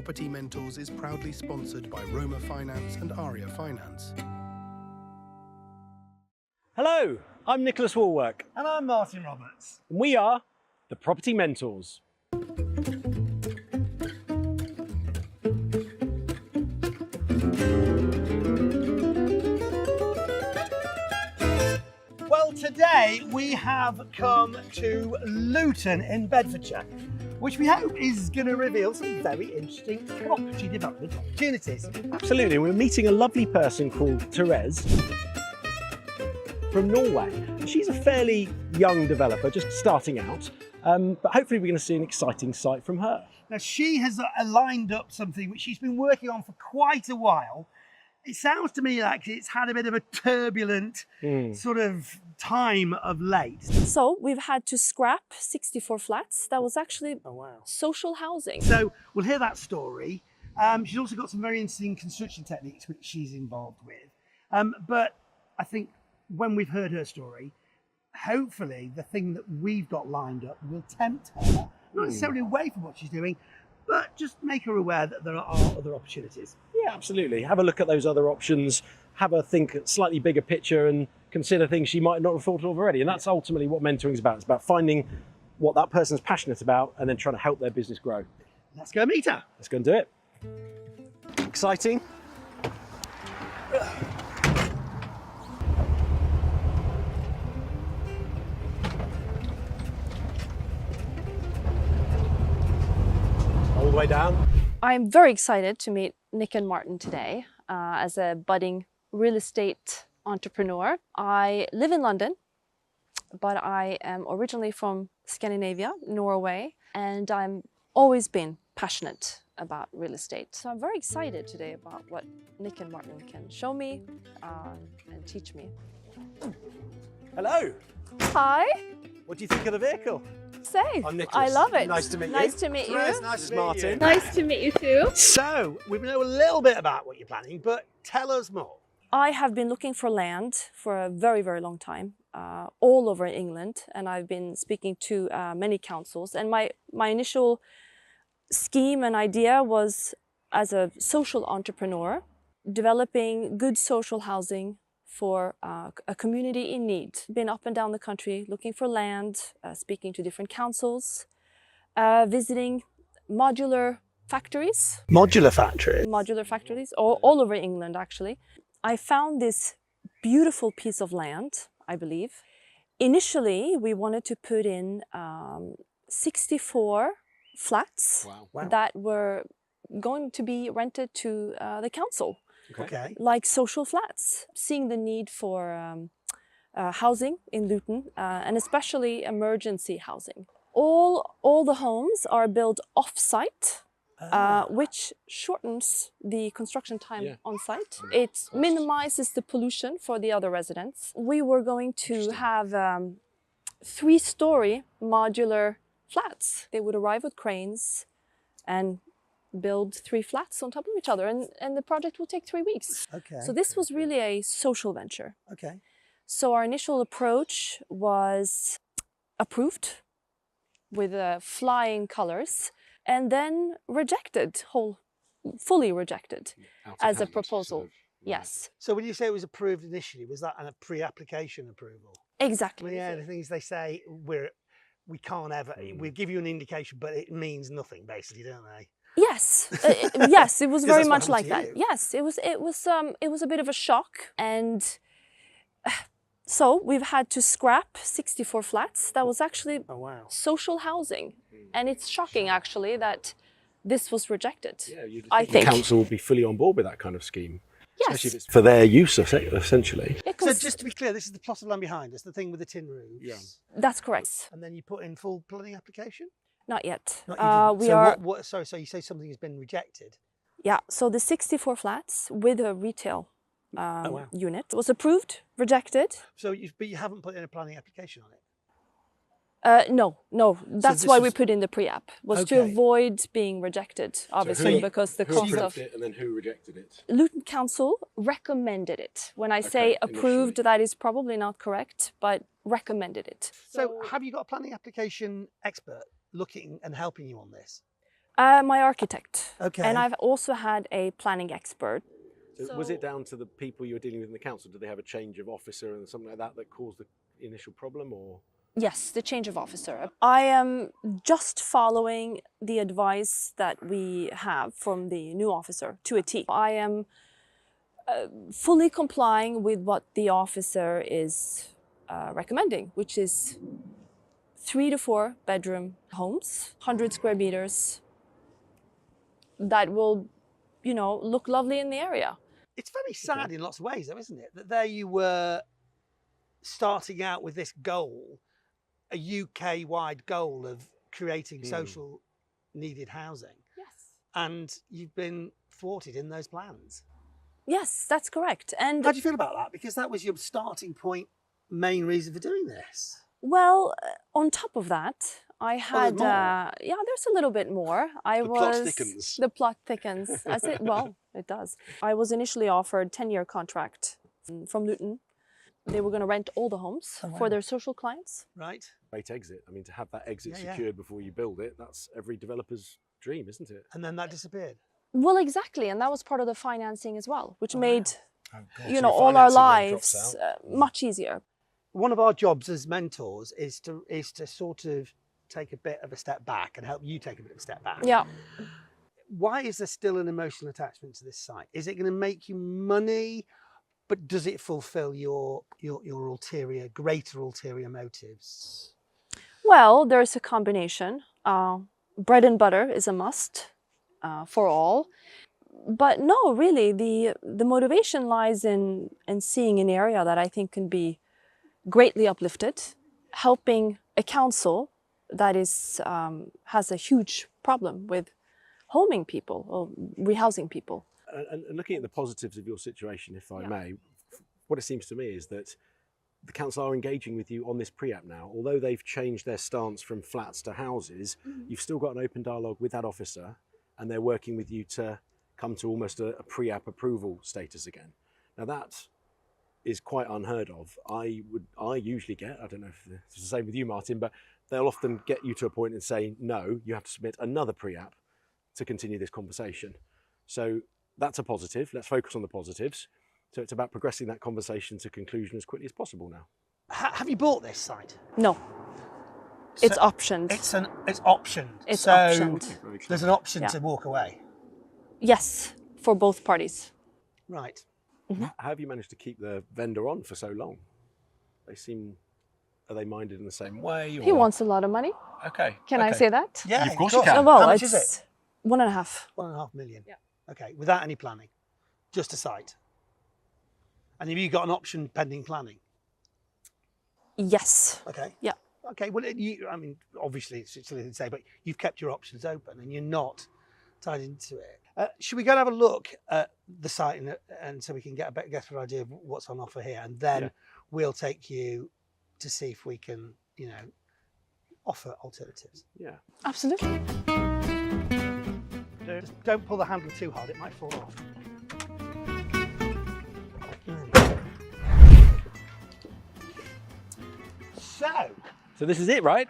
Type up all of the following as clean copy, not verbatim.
Property Mentors is proudly sponsored by Roma Finance and Aria Finance. Hello, I'm Nicholas Wallwork. And I'm Martin Roberts. And we are the Property Mentors. Well, today we have come to Luton in Bedfordshire, which we hope is going to reveal some very interesting property development opportunities. Absolutely, we're meeting a lovely person called Therese from Norway. She's a fairly young developer, just starting out, but hopefully we're going to see an exciting site from her. Now, she has lined up something which she's been working on for quite a while. It sounds to me like it's had a bit of a turbulent sort of time of late. So we've had to scrap 64 flats. That was actually social housing. So we'll hear that story. She's also got some very interesting construction techniques which she's involved with. But I think when we've heard her story, hopefully the thing that we've got lined up will tempt her, not necessarily away from what she's doing, but just make her aware that there are other opportunities. Yeah, absolutely. Have a look at those other options, have a think slightly bigger picture and consider things she might not have thought of already. And that's ultimately what mentoring is about. It's about finding what that person's passionate about and then trying to help their business grow. Let's go meet her. Let's go and do it. Exciting. All the way down. I'm very excited to meet Nick and Martin today as a budding real estate entrepreneur. I live in London, but I am originally from Scandinavia, Norway, and I've always been passionate about real estate. So I'm very excited today about what Nick and Martin can show me and teach me. Hello. Hi. What do you think of the vehicle? Say, I'm Nicholas. I love it. Nice to meet you. Nice to meet you. Therese, nice This to is meet Martin. you. Nice to meet you too. So we know a little bit about what you're planning, but tell us more. I have been looking for land for a very, very long time, all over England, and I've been speaking to many councils. And my initial scheme and idea was, as a social entrepreneur, developing good social housing for a community in need. Been up and down the country looking for land, speaking to different councils, visiting modular factories. Modular factory. Modular factories, all over England actually. I found this beautiful piece of land, I believe. Initially, we wanted to put in 64 flats that were going to be rented to the council. Okay. Like social flats, seeing the need for housing in Luton and especially emergency housing. All the homes are built off-site, which shortens the construction time on site. It minimizes the pollution for the other residents. We were going to have 3-story modular flats. They would arrive with cranes and build 3 flats on top of each other, and the project will take 3 weeks. Okay. So this was really a social venture. Okay. So our initial approach was approved with flying colors and then rejected, fully rejected as a proposal. Yes. So when you say it was approved initially, was that a pre-application approval? Exactly. Yeah, the things they say we can't ever, we give you an indication, but it means nothing basically, don't they? Yes, yes, it was very much like happened that. to you. Yes, it was a bit of a shock, and so we've had to scrap 64 flats. That was actually social housing, and it's shocking actually that this was rejected. Yeah, I think the council would be fully on board with that kind of scheme. Yes, Especially if it's for their use, essentially. Yeah, So just to be clear, this is the plot of land behind us, the thing with the tin roofs. Yeah. that's correct. And then you put in full planning application? Not yet. Not you didn't. We So are. so you say something has been rejected? Yeah. So the 64 flats with a retail unit was approved, rejected. So but you haven't put in a planning application on it? No. That's this why we was- put in the pre-app, was to Okay. avoid being rejected, obviously, because the who cost approved of it and then who rejected it? Luton Council recommended it. When I say Okay, approved, initially. that is probably not correct, but recommended it. So have you got a planning application expert looking and helping you on this? My architect. Okay. And I've also had a planning expert. So was it down to the people you were dealing with in the council? Did they have a change of officer and something like that that caused the initial problem, or? Yes, the change of officer. I am just following the advice that we have from the new officer to a T. I am fully complying with what the officer is recommending, which is 3 to 4 bedroom homes, 100 square meters, that will, you know, look lovely in the area. It's very sad in lots of ways, though, isn't it? That there you were starting out with this goal, a UK-wide goal of creating social needed housing. Yes. And you've been thwarted in those plans. Yes, that's correct. And How do you feel about that? Because that was your starting point, main reason for doing this. well, on top of that, I had more? yeah, there's a little bit more. Plot thickens. The plot thickens. As it well, it does. I was initially offered 10-year contract from Luton. They were going to rent all the homes for their social clients. Right. Great exit. I mean, to have that exit Yeah, yeah. secured before you build it, that's every developer's dream, isn't it? And then that disappeared. Well, exactly, and that was part of the financing as well, which made you So know your all our financing then drops lives out. much easier. One of our jobs as mentors is to sort of take a bit of a step back and help you take a bit of a step back. Yeah. Why is there still an emotional attachment to this site? Is it going to make you money, but does it fulfill your greater ulterior motives? Well, there's a combination. Bread and butter is a must for all. But no, really, the motivation lies in seeing an area that I think can be greatly uplifted, helping a council that is has a huge problem with homing people or rehousing people. And looking at the positives of your situation, if I may, what it seems to me is that the council are engaging with you on this pre-app now. Although they've changed their stance from flats to houses, you've still got an open dialogue with that officer, and they're working with you to come to almost a pre-app approval status again. Now that is quite unheard of. I usually get, I don't know if it's the same with you, Martin, but they'll often get you to a point and say, no, you have to submit another pre-app to continue this conversation. So that's a positive. Let's focus on the positives. So it's about progressing that conversation to conclusion as quickly as possible now. Have you bought this site? No, it's optioned. It's optioned. It's so optioned. there's an option to walk away. Yes, for both parties. Right. How have you managed to keep the vendor on for so long? Are they minded in the same way? Or? He wants a lot of money. Okay. Can I say that? Yeah, Of course you can. Well, How much it's is it? 1.5. 1.5 million. Yeah. Okay, without any planning, just a site. And have you got an option pending planning? Yes. Okay. Yeah. Okay. Well, I mean, obviously it's silly to say, but you've kept your options open and you're not tied into it. Should we go and have a look at the site and so we can get a better idea of what's on offer here, and then we'll take you to see if we can, you know, offer alternatives. Yeah. Absolutely. Just don't pull the handle too hard; it might fall off. So this is it, right?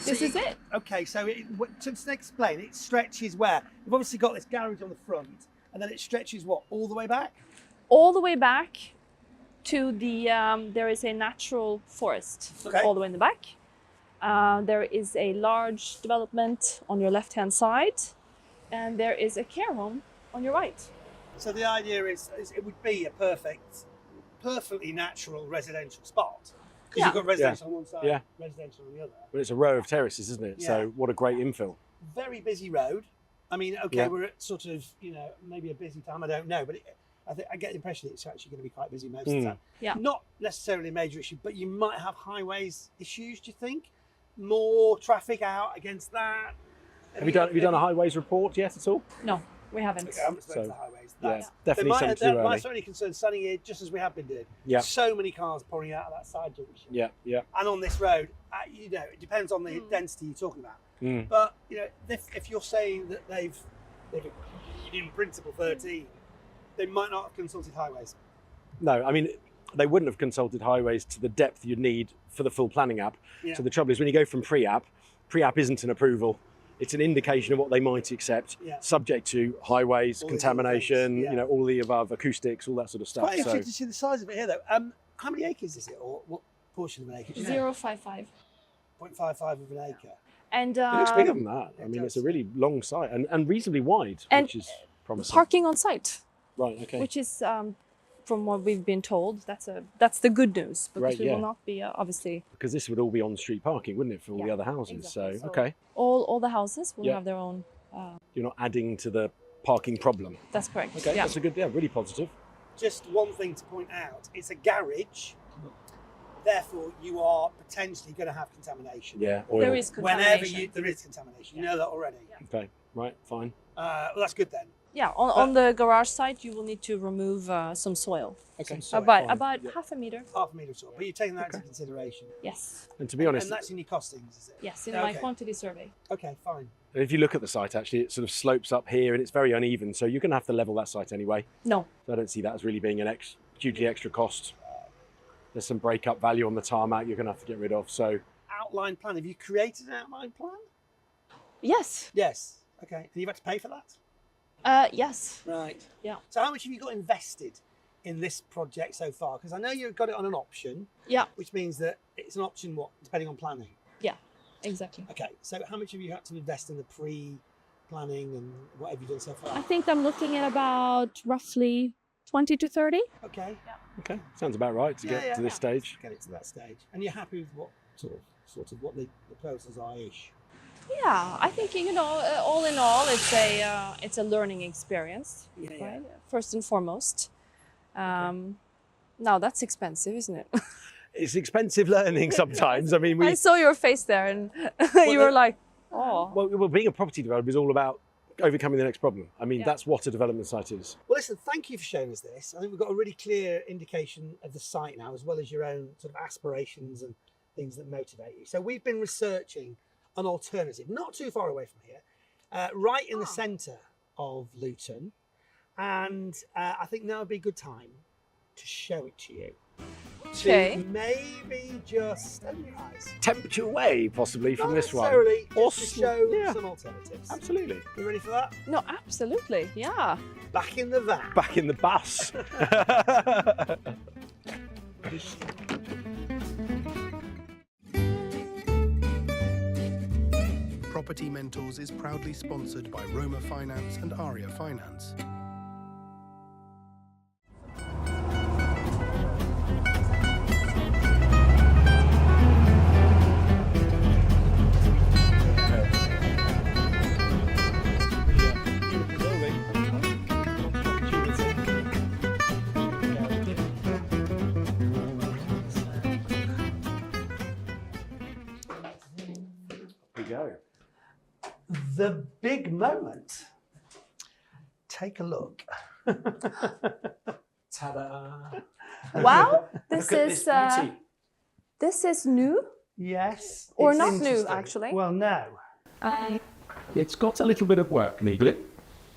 This is it. Okay, so to explain, it stretches where? You've obviously got this garage on the front, and then it stretches what, all the way back? All the way back to the, there is a natural forest all the way in the back. There is a large development on your left-hand side, and there is a care home on your right. So the idea is it would be a perfectly natural residential spot. Because you've got residential on one side, residential on the other. Well, it's a row of terraces, isn't it? Yeah. So what a great infill. Very busy road. I mean, we're at sort of, you know, maybe a busy time, I don't know, but I get the impression it's actually going to be quite busy most of the time. Yeah. Not necessarily a major issue, but you might have highways issues, do you think? More traffic out against that? Have you done a highways report yet at all? No, we haven't. Okay, I haven't spoken to the highways. Definitely something too early. My only concern standing here, just as we have been doing. Yeah. So many cars pouring out of that side junction. Yeah. And on this road, you know, it depends on the density you're talking about. But you know, if you're saying that they've agreed in principle 13, they might not have consulted highways. No, I mean, they wouldn't have consulted highways to the depth you'd need for the full planning app. Yeah. So the trouble is when you go from pre-app isn't an approval. It's an indication of what they might accept, subject to highways, All contamination, things, you know, all the above, acoustics, all that sort of stuff. Quite interesting to see the size of it here, though. How many acres is it, or what portion of an acre? 0.55. 0.55 of an acre. And it looks bigger than that. I mean, it's a really long site and reasonably wide, which is promising. Parking on site. Right, okay. Which is, from what we've been told, that's the good news, because Right, we will not be, obviously. Because this would all be on-street parking, wouldn't it, for all the other houses? Exactly. So, okay. All the houses will have their own. You're not adding to the parking problem. That's correct. Okay, that's a good, really positive. Just one thing to point out, it's a garage, therefore you are potentially going to have contamination. Yeah, oil. There is contamination. Whenever there is contamination, you know that already. Okay, right, fine. Well, that's good then. Yeah, on the garage side, you will need to remove some soil. Okay. About half a meter. Half a metre or so, but you're taking that into consideration. Yes. And to be honest, and that's in your costings, is it? Yes, in my quantity survey. Okay, fine. if you look at the site, actually, it sort of slopes up here and it's very uneven. So you're going to have to level that site anyway. No. So I don't see that as really being an hugely extra cost. There's some breakup value on the tarmac you're going to have to get rid of. So outline plan. Have you created an outline plan? Yes. Yes. Okay. And you've had to pay for that? Yes. Right. Yeah. So how much have you got invested in this project so far? Because I know you've got it on an option. Yeah. Which means that it's an option, what, depending on planning? Yeah, exactly. Okay. So how much have you had to invest in the pre-planning and what have you done so far? I think I'm looking at about roughly 20 to 30. Okay. Yeah. okay, sounds about right to get to this stage. Get it to that stage. And you're happy with what sort of what the proposals are-ish? Yeah, I think, you know, all in all, it's a learning experience, right? First and foremost. Now that's expensive, isn't it? It's expensive learning sometimes. I mean, I saw your face there, and you were like, "Oh." Well, being a property developer is all about overcoming the next problem. I mean, that's what a development site is. Well, listen, thank you for showing us this. I think we've got a really clear indication of the site now, as well as your own sort of aspirations and things that motivate you. So we've been researching an alternative, not too far away from here, right in the centre of Luton. And I think now would be a good time to show it to you. Okay. To maybe just open your eyes. Tempt you away, possibly, from this one. Not necessarily, Or just to show some alternatives. Absolutely. You ready for that? No, absolutely, yeah. Back in the van. Back in the bus. Property Mentors is proudly sponsored by Roma Finance and Aria Finance. Go. The big moment. Take a look. Ta-da! Wow, this Look at is this beauty. this is new, Yes. or it's not new interesting. actually. Well, no. It's got a little bit of work needed.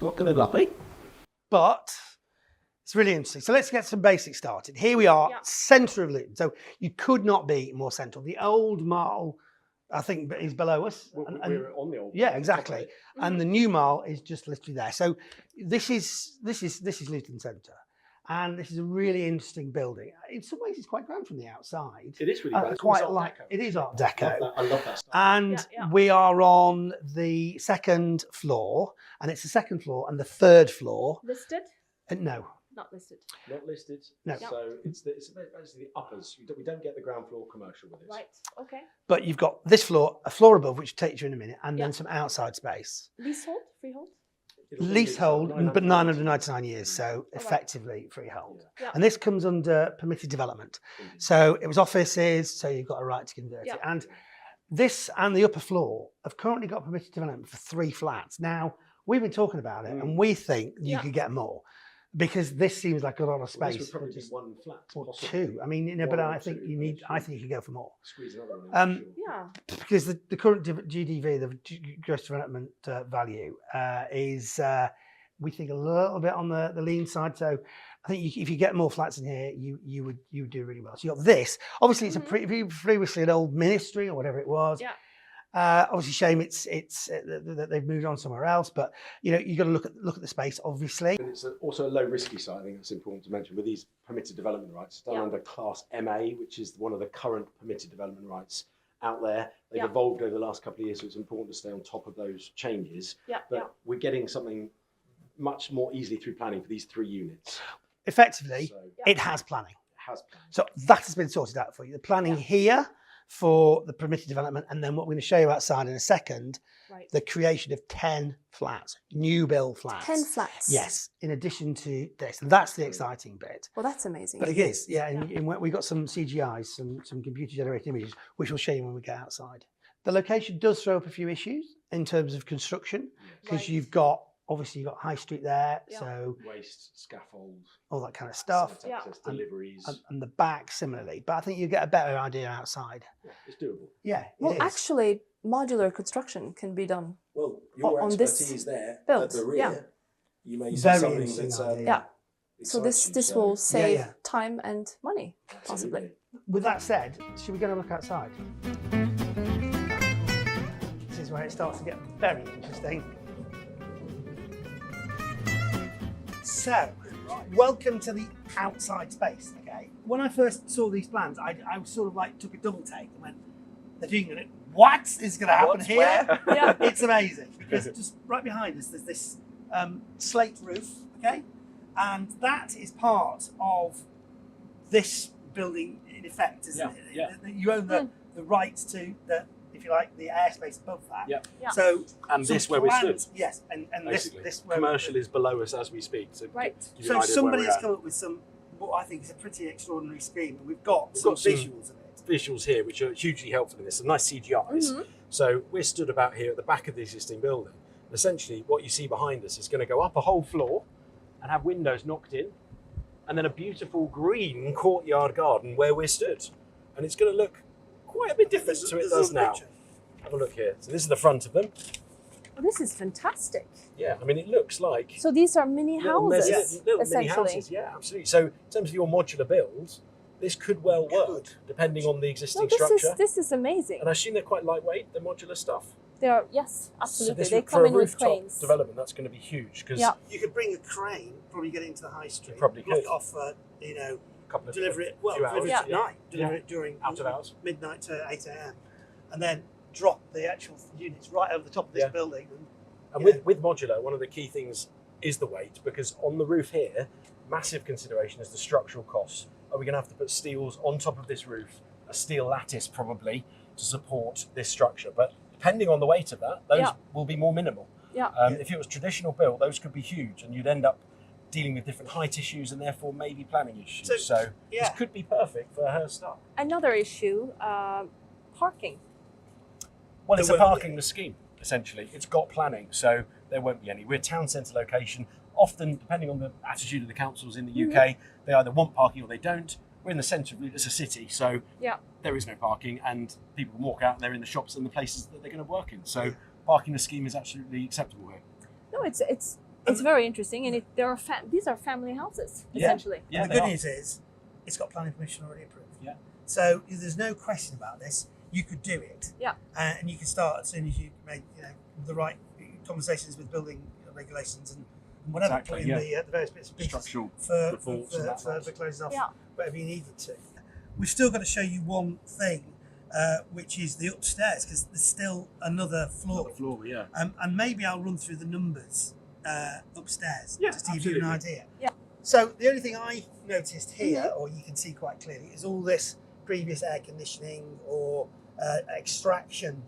Not going to lie. But it's really interesting. So let's get some basics started. Here we are, centre of Luton. So you could not be more central. The old mall, I think, is below us. We're on the old. Yeah, exactly. And the new mall is just literally there. So this is Luton Centre, and this is a really interesting building. In some ways, it's quite grand from the outside. It is really grand. Quite like it is Art Deco. I love that stuff. And we are on the second floor, and it's the second floor and the third floor. Listed? No. Not listed. Not listed. No. So it's basically the uppers. We don't get the ground floor commercial with this. Right. Okay. But you've got this floor, a floor above, which takes you in a minute, and then some outside space. Leasehold? Freehold? Leasehold, but 999 years, so effectively freehold. And this comes under permitted development. So it was offices, so you've got a right to convert it. And this and the upper floor have currently got permitted development for 3 flats. Now, we've been talking about it, and we think you could get more, because this seems like a lot of space. This would probably be 1 flat. Or possibly. 2. I mean, you know, but I think you need. I think you could go for more. Squeeze another one in. Yeah. Because the current GDV, the gross development value, is we think a little bit on the lean side. So I think if you get more flats in here, you would do really well. So you got this. Obviously, it's previously an old ministry or whatever it was. Yeah. Obviously, shame it's that they've moved on somewhere else, but you've got to look at the space, obviously. And it's also a low risky site. I think that's important to mention with these permitted development rights done under Class MA, which is one of the current permitted development rights out there. They've evolved over the last couple of years, so it's important to stay on top of those changes. But we're getting something much more easily through planning for these 3 units. Effectively, it has planning. So that has been sorted out for you. The planning here for the permitted development, and then what we're going to show you outside in a second, the creation of 10 flats, new build flats. 10 flats? Yes, in addition to this. And that's the exciting bit. Well, that's amazing. But it is, and we've got some CGIs, some computer generated images, which we'll show you when we get outside. The location does throw up a few issues in terms of construction, because you've got high street there, so waste, scaffold, all that kind of stuff, access, deliveries, and the back similarly. But I think you get a better idea outside. It's doable. Yeah. Well, actually, modular construction can be done. Well, your on expertise this there build, at the rear, you may see Very something interesting that's idea. So this will save time and money, possibly. With that said, should we go and look outside? This is where it starts to get very interesting. So, welcome to the outside space, okay? When I first saw these plans, I sort of like took a double take and went, they're doing it. What is going to happen here? It's amazing, because just right behind us, there's this slate roof, okay? And that is part of this building, in effect, isn't it? You own the rights to the, if you like, the airspace above that. So, and this where we stood. Yes, and this where commercial is below us as we speak. So, so somebody has come up with what I think is a pretty extraordinary scheme, and we've got some visuals of it. Visuals here, which are hugely helpful in this. Some nice CGIs. So we're stood about here at the back of the existing building. Essentially, what you see behind us is going to go up a whole floor and have windows knocked in, and then a beautiful green courtyard garden where we're stood. And it's going to look quite a bit different to it does now. Have a look here. So this is the front of them. Oh, this is fantastic. Yeah, I mean, it looks like... So these are mini houses, little essentially. mini houses, yeah, absolutely. So in terms of your modular build, this could well work, depending on the existing structure. This is amazing. And I assume they're quite lightweight, the modular stuff. They are, yes, absolutely. So they come in with rooftop cranes. development, that's going to be huge, because you could bring a crane, probably get into the high street, probably block could. it off, deliver it at night, deliver it during out of hours, midnight to 8 a.m, and then drop the actual units right over the top of this building. And with modular, one of the key things is the weight, because on the roof here, massive consideration is the structural costs. Are we going to have to put steels on top of this roof, a steel lattice probably, to support this structure? But depending on the weight of that, those will be more minimal. If it was traditional built, those could be huge, and you'd end up dealing with different height issues and therefore maybe planning issues. So this could be perfect for her style. Another issue, parking. Well, it's a parking scheme, essentially. It's got planning, so there won't be any. We're a town centre location. Often, depending on the attitude of the councils in the UK, they either want parking or they don't. We're in the centre of it's a city, so there is no parking, and people can walk out and they're in the shops and the places that they're going to work in. So parking the scheme is absolutely acceptable here. No, it's very interesting, and these are family houses, essentially. Yeah, the good news is it's got planning permission already approved. Yeah. So there's no question about this. You could do it. Yeah. And you can start as soon as you make the right conversations with building regulations and whatever, exactly, the various bits of structural for closing off whatever you needed to. We've still got to show you one thing, which is the upstairs, because there's still another floor. And maybe I'll run through the numbers upstairs just to give you an idea. Yeah. So the only thing I noticed here, or you can see quite clearly, is all this previous air conditioning or extraction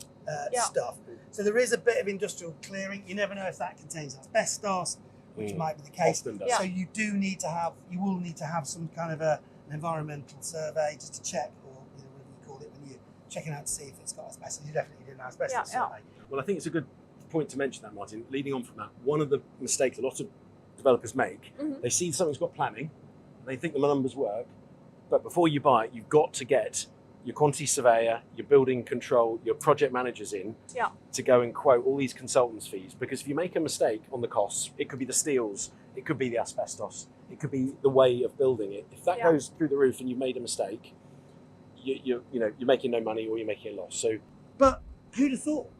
stuff. So there is a bit of industrial clearing. You never know if that contains asbestos, which might be the case. So you will need to have some kind of an environmental survey just to check, or whatever you call it, when you're checking out to see if it's got asbestos. You definitely did an asbestos survey. Well, I think it's a good point to mention that, Martin. Leading on from that, one of the mistakes a lot of developers make, they see something's got planning, and they think the numbers work, but before you buy it, you've got to get your quantity surveyor, your building control, your project managers in to go and quote all these consultants' fees. Because if you make a mistake on the costs, it could be the steels, it could be the asbestos, it could be the way of building it. If that goes through the roof and you've made a mistake, you're making no money or you're making a loss. So, but who'd have thought?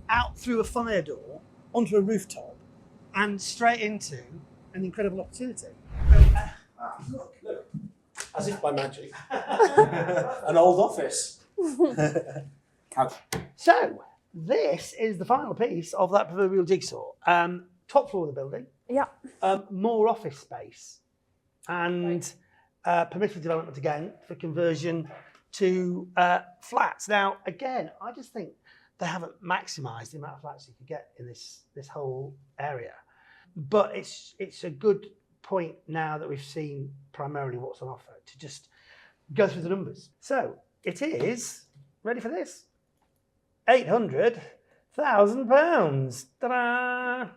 Out through a fire door, onto a rooftop, and straight into an incredible opportunity. Look. As if by magic. An old office. So, this is the final piece of that proverbial jigsaw. Top floor of the building, Yeah. more office space, and permitted development again for conversion to flats. Now, again, I just think they haven't maximised the amount of flats you could get in this whole area. But it's a good point now that we've seen primarily what's on offer to just go through the numbers. So it is, ready for this, £800,000. Ta-da!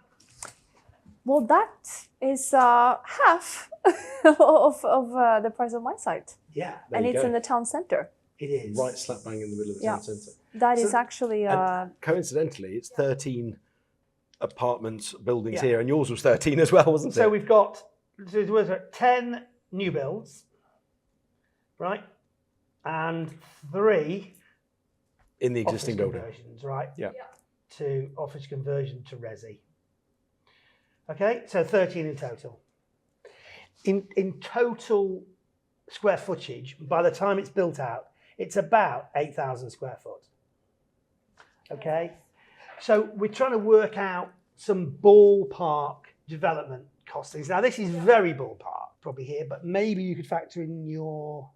Well, that is half of the price of my site. Yeah, There And you it's go. in the town centre. it is. Right slap bang in the middle of the Yeah. town centre. That is So- actually And coincidentally, it's 13 apartments, buildings Yeah. here, and yours was 13 as well, wasn't it? So we've got 10 new builds, right? And 3 in the office existing building. conversions, right? Yeah. To office conversion to resi. Okay, so 13 in total. In total square footage, by the time it's built out, it's about 8,000 square foot. Okay, so we're trying to work out some ballpark development costings. Now, this is very ballpark probably here, but maybe you could factor in your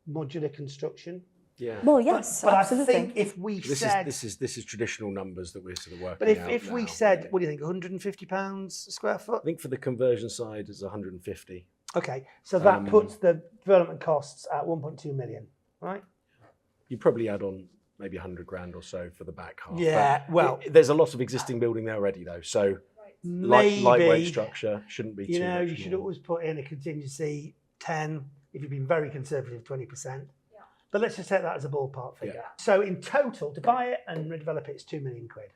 modular construction. Yeah. well, yes, But absolutely. I think if we said, This is traditional numbers that we're sort of working but out if we now. said, what do you think, £150 a square foot? I think for the conversion side it's 150. Okay, so that puts the development costs at 1.2 million, right? You probably add on maybe 100 grand or so for the back half. Yeah, But well- there's a lot of existing building there already though, so Maybe, lightweight structure shouldn't be you too know, much you should more. always put in a contingency 10, if you've been very conservative, 20%. But let's just take that as a ballpark figure. Yeah. So in total, to buy it and redevelop it, it's 2 million quid.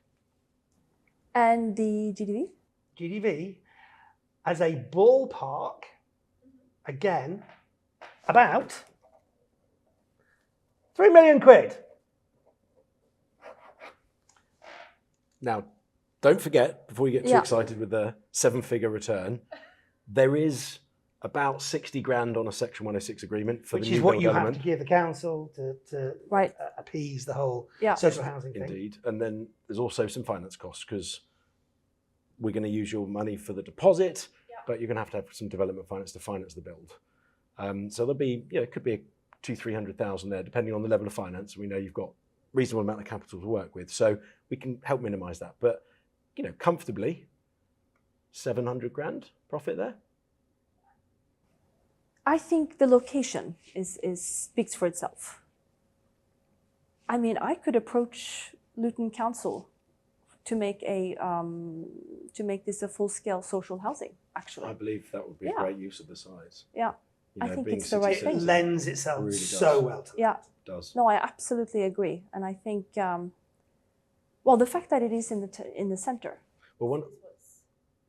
And the GDV? GDV, as a ballpark, again, about 3 million quid. Now, don't forget, before you get too Yeah. excited with the 7-figure return, there is about 60 grand on a Section 106 agreement for Which the is new what build you element. have to give the council to Right. appease the whole Yeah. social housing thing. Indeed. And then there's also some finance costs because we're going to use your money for the deposit, but you're going to have some development finance to finance the build. So there'll be, it could be 200,000-300,000 there, depending on the level of finance. We know you've got reasonable amount of capital to work with, so we can help minimise that. But, comfortably, 700 grand profit there. I think the location is speaks for itself. I mean, I could approach Luton Council to make this a full-scale social housing. Actually, I believe that would be a Yeah. great use of the size. yeah, I think being it's the right city thing. It centre lends itself really so does. well to yeah. does. No, I absolutely agree, and I think, well, the fact that it is in the center. Well,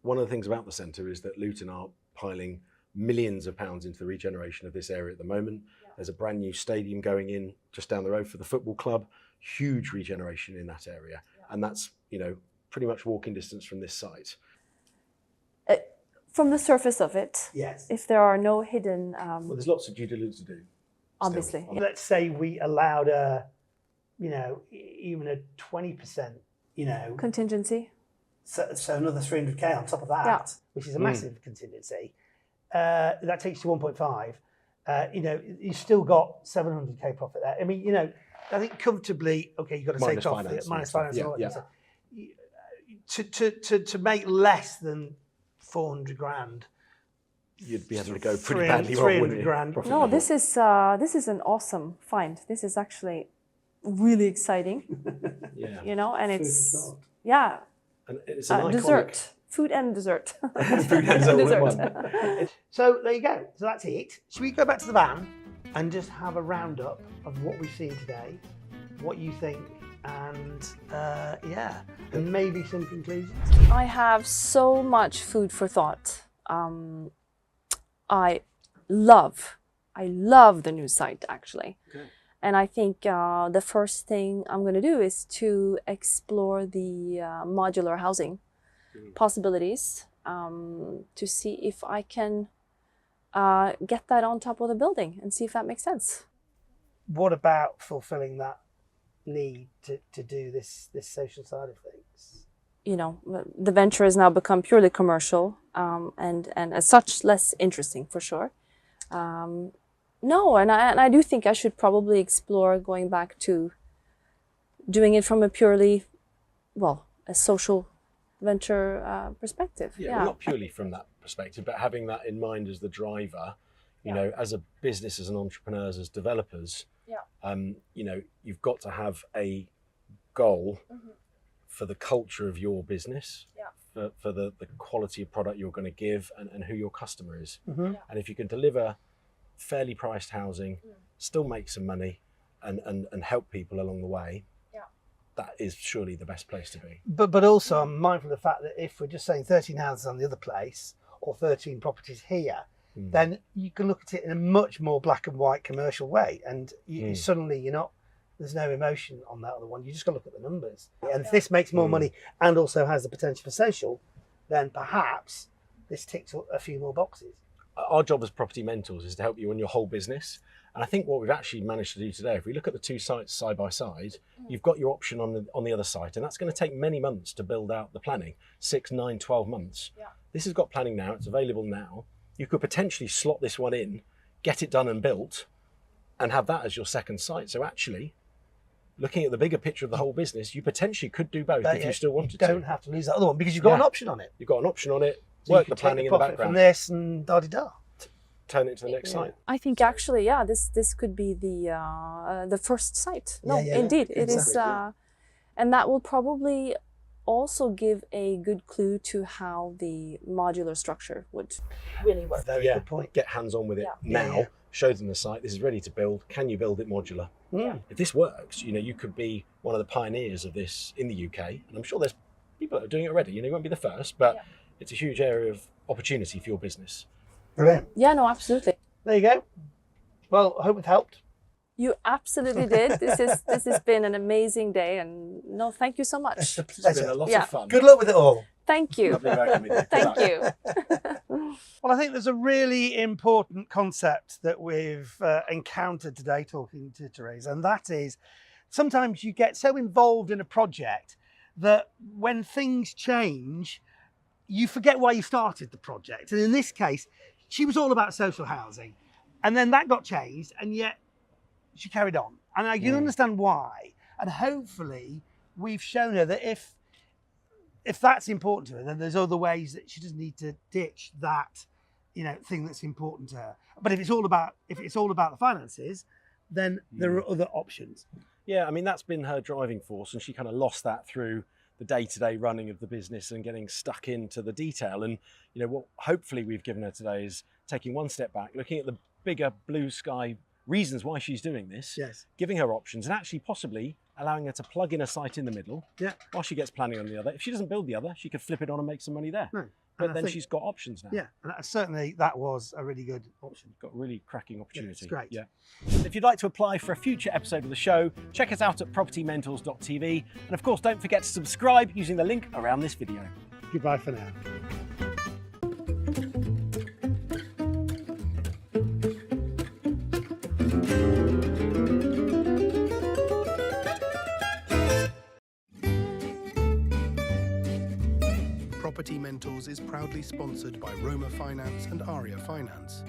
one of the things about the centre is that Luton are piling millions of pounds into the regeneration of this area at the moment. There's a brand new stadium going in just down the road for the football club. Huge regeneration in that area, and that's pretty much walking distance from this site. From the surface of it, Yes. if there are no hidden, Well, there's lots of due diligence to do. obviously, still. yeah. Let's say we allowed even a 20%, Contingency. so another 300k on top of that, Yeah. which is a massive contingency. That takes you to 1.5. You've still got 700k profit there. I mean, I think comfortably, okay, you've got to Minus take off finance minus and stuff. finance and all that Yeah, kind of stuff. To make less than 400 grand, You'd be having to go pretty 300 badly wrong, wouldn't 300 you? grand. Profit No, level. this is an awesome find. This is actually really exciting, Yeah. and Food it's for thought. yeah, And it's an iconic dessert, food and dessert. food and all in one. So there you go. So that's it. Should we go back to the van and just have a roundup of what we've seen today, what you think, and and maybe some conclusions? I have so much food for thought. I love the new site actually, And I think the first thing I'm going to do is to explore the modular housing possibilities to see if I can get that on top of the building and see if that makes sense. What about fulfilling that need to do this social side of things? You know, the venture has now become purely commercial and as such less interesting for sure. No, and I do think I should probably explore going back to doing it from a purely, well, a social venture perspective. Yeah, well, not purely from that perspective, but having that in mind as the driver, you know, as a business, as an entrepreneurs, as developers, you know, you've got to have a goal for the culture of your business, for the quality of product you're going to give and who your customer is. And if you can deliver fairly priced housing, still make some money and help people along the way, that is surely the best place to be. But also I'm mindful of the fact that if we're just saying 13 houses on the other place or 13 properties here, then you can look at it in a much more black and white commercial way, and suddenly there's no emotion on that other one. You just got to look at the numbers. And if this makes more money and also has the potential for social, then perhaps this ticks a few more boxes. Our job as property mentors is to help you on your whole business. And I think what we've actually managed to do today, if we look at the two sites side by side, you've got your option on the other site, and that's going to take many months to build out the planning, 6, 9, 12 months. This has got planning now, it's available now. You could potentially slot this one in, get it done and built, and have that as your second site. So actually, looking at the bigger picture of the whole business, you potentially could do both if you still wanted to. You don't have to lose that other one because you've got an option on it. You've got an option on it, So work the planning in the background. From this and da-di-da. Turn it to the next site. I think actually, this could be the first site. No, indeed, it is, and that will probably also give a good clue to how the modular structure would really work. Very good point. Get hands-on with it now. Show them the site. This is ready to build. Can you build it modular? If this works, you could be one of the pioneers of this in the UK, and I'm sure there's people that are doing it already. You won't be the first, but it's a huge area of opportunity for your business. Brilliant. Yeah, no, absolutely. There you go. Well, I hope it helped. You absolutely did. This has been an amazing day, and no, thank you so much. It's a It's pleasure. been a lot of fun. Good luck with it all. Thank you. Lovely working with you. Thank you. Well, I think there's a really important concept that we've encountered today talking to Therese, and that is sometimes you get so involved in a project that when things change, you forget why you started the project. And in this case, she was all about social housing, and then that got changed, and yet she carried on. And I can understand why. And hopefully we've shown her that if that's important to her, then there's other ways that she doesn't need to ditch that, thing that's important to her. But if it's all about the finances, then there are other options. Yeah, I mean, that's been her driving force, and she kind of lost that through the day-to-day running of the business and getting stuck into the detail. And what hopefully we've given her today is taking one step back, looking at the bigger blue sky reasons why she's doing this, giving her options, and actually possibly allowing her to plug in a site in the middle while she gets planning on the other. If she doesn't build the other, she could flip it on and make some money there. No. But then she's got options now. Yeah, and certainly that was a really good option. Got a really cracking opportunity. It's great. Yeah. If you'd like to apply for a future episode of the show, check us out at propertymentors.tv. And of course, don't forget to subscribe using the link around this video. Goodbye for now. Property Mentors is proudly sponsored by Roma Finance and Aria Finance.